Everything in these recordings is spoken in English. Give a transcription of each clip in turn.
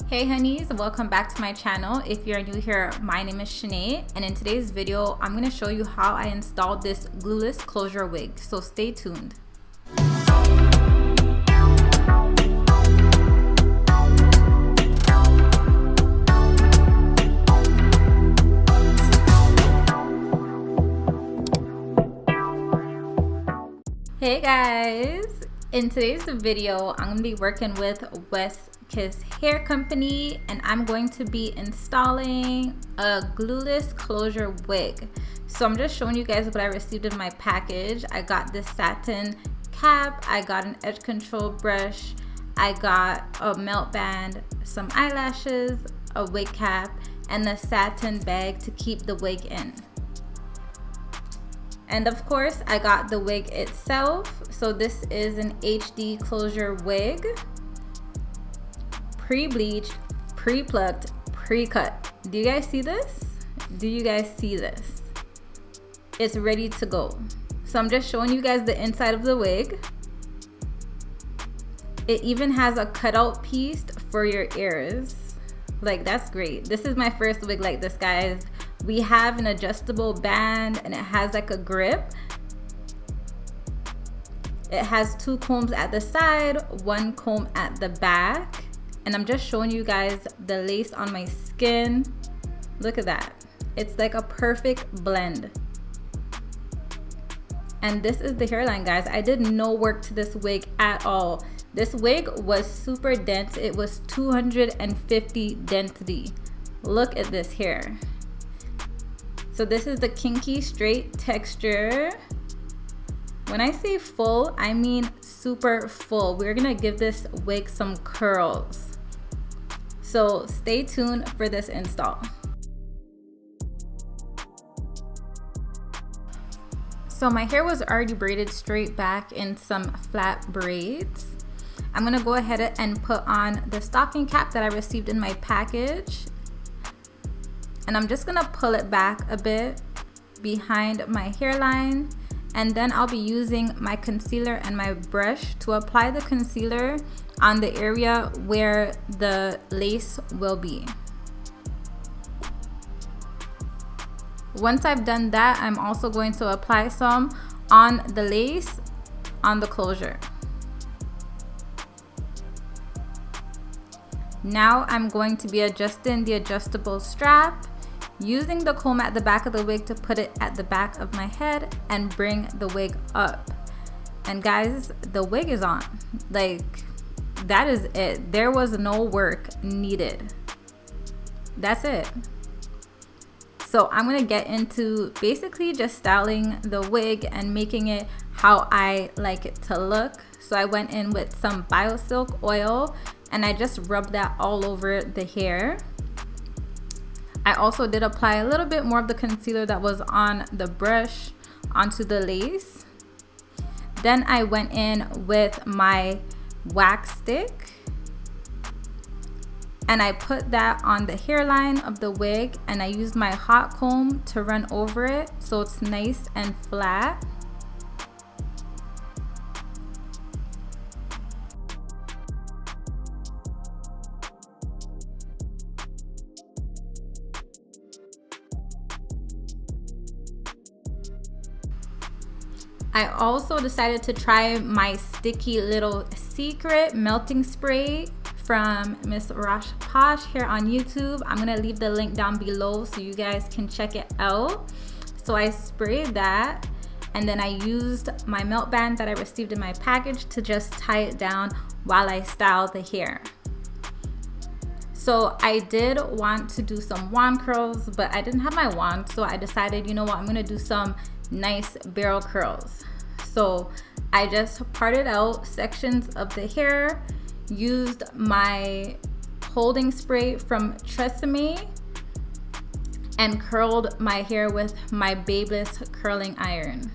Hey honeys, welcome back to my channel. If you're new here, my name is Shanae, and in today's video I'm going to show you how I installed this glueless closure wig, so stay tuned. Hey guys, in today's video I'm going to be working with 𝐇𝐔𝐍𝐍𝐘 hair company, and I'm going to be installing a glueless closure wig. So I'm just showing you guys what I received in my package. I got this satin cap, I got an edge control brush, I got a melt band, some eyelashes, a wig cap, and the satin bag to keep the wig in. And of course I got the wig itself. So this is an HD closure wig, pre-bleached, pre-plucked, pre-cut. Do you guys see this? Do you guys see this? It's ready to go. So I'm just showing you guys the inside of the wig. It even has a cutout piece for your ears. Like, that's great. This is my first wig like this, guys. We have an adjustable band and it has like a grip. It has 2 combs at the side, 1 comb at the back. And I'm just showing you guys the lace on my skin. Look at that. It's like a perfect blend. And this is the hairline, guys. I did no work to this wig at all. This wig was super dense. It was 250 density. Look at this hair. So this is the kinky straight texture. When I say full, I mean super full. We're gonna give this wig some curls. So stay tuned for this install. So my hair was already braided straight back in some flat braids. I'm gonna go ahead and put on the stocking cap that I received in my package. And I'm just gonna pull it back a bit behind my hairline. And then I'll be using my concealer and my brush to apply the concealer on the area where the lace will be. Once I've done that, I'm also going to apply some on the lace on the closure. Now I'm going to be adjusting the adjustable strap, using the comb at the back of the wig to put it at the back of my head and bring the wig up. And guys, the wig is on. Like, that is it. There was no work needed. That's it. So I'm gonna get into basically just styling the wig and making it how I like it to look. So I went in with some BioSilk oil and I just rubbed that all over the hair. I also did apply a little bit more of the concealer that was on the brush onto the lace. Then I went in with my wax stick and I put that on the hairline of the wig, and I used my hot comb to run over it so it's nice and flat. I also decided to try my sticky little secret melting spray from Miss Rosh Posh here on YouTube. I'm gonna leave the link down below so you guys can check it out. So I sprayed that, and then I used my melt band that I received in my package to just tie it down while I style the hair. So I did want to do some wand curls, but I didn't have my wand, so I decided, you know what, I'm gonna do some nice barrel curls. So I just parted out sections of the hair, used my holding spray from 𝐇𝐔𝐍𝐍𝐘, and curled my hair with my Babeless curling iron.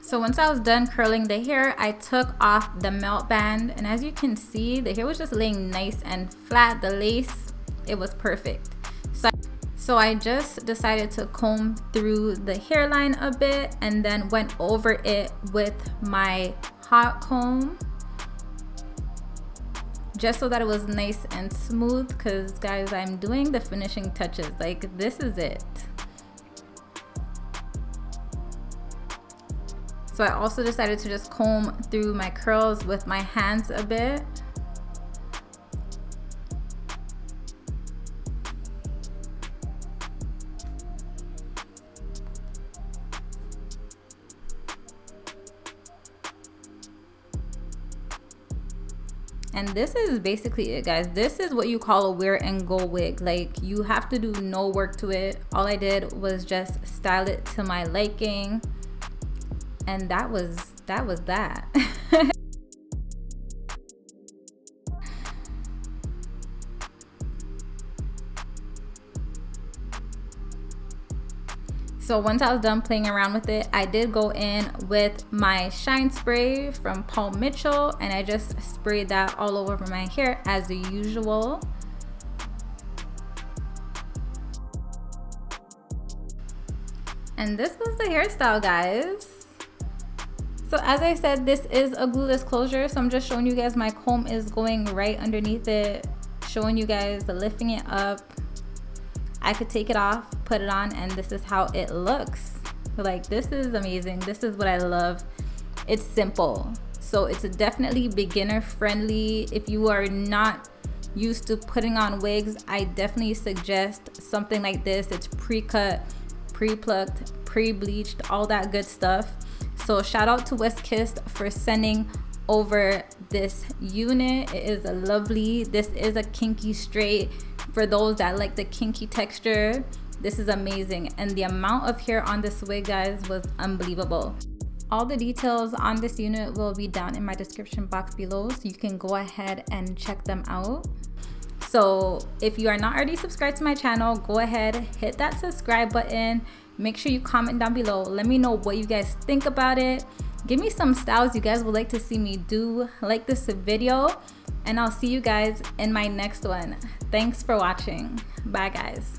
So once I was done curling the hair, I took off the melt band, and as you can see, the hair was just laying nice and flat. The lace, it was perfect. So I just decided to comb through the hairline a bit and then went over it with my hot comb, just so that it was nice and smooth, because guys, I'm doing the finishing touches. Like, this is it. So I also decided to just comb through my curls with my hands a bit. And this is basically it, guys. This is what you call a wear and go wig. Like, you have to do no work to it. All I did was just style it to my liking, and that was that. So once I was done playing around with it, I did go in with my shine spray from Paul Mitchell, and I just sprayed that all over my hair as usual. And this was the hairstyle, guys. So as I said, this is a glueless closure, so I'm just showing you guys my comb is going right underneath it, showing you guys lifting it up. I could take it off, put it on, and this is how it looks. Like, this is amazing. This is what I love. It's simple, so it's definitely beginner friendly. If you are not used to putting on wigs, I definitely suggest something like this. It's pre-cut, pre-plucked, pre-bleached, all that good stuff. So shout out to West Kiss for sending over this unit. It is lovely. This is a kinky straight. For those that like the kinky texture, this is amazing. And the amount of hair on this wig, guys, was unbelievable. All the details on this unit will be down in my description box below, so you can go ahead and check them out. So if you are not already subscribed to my channel, go ahead, hit that subscribe button. Make sure you comment down below. Let me know what you guys think about it. Give me some styles you guys would like to see me do. Like this video, and I'll see you guys in my next one. Thanks for watching. Bye, guys.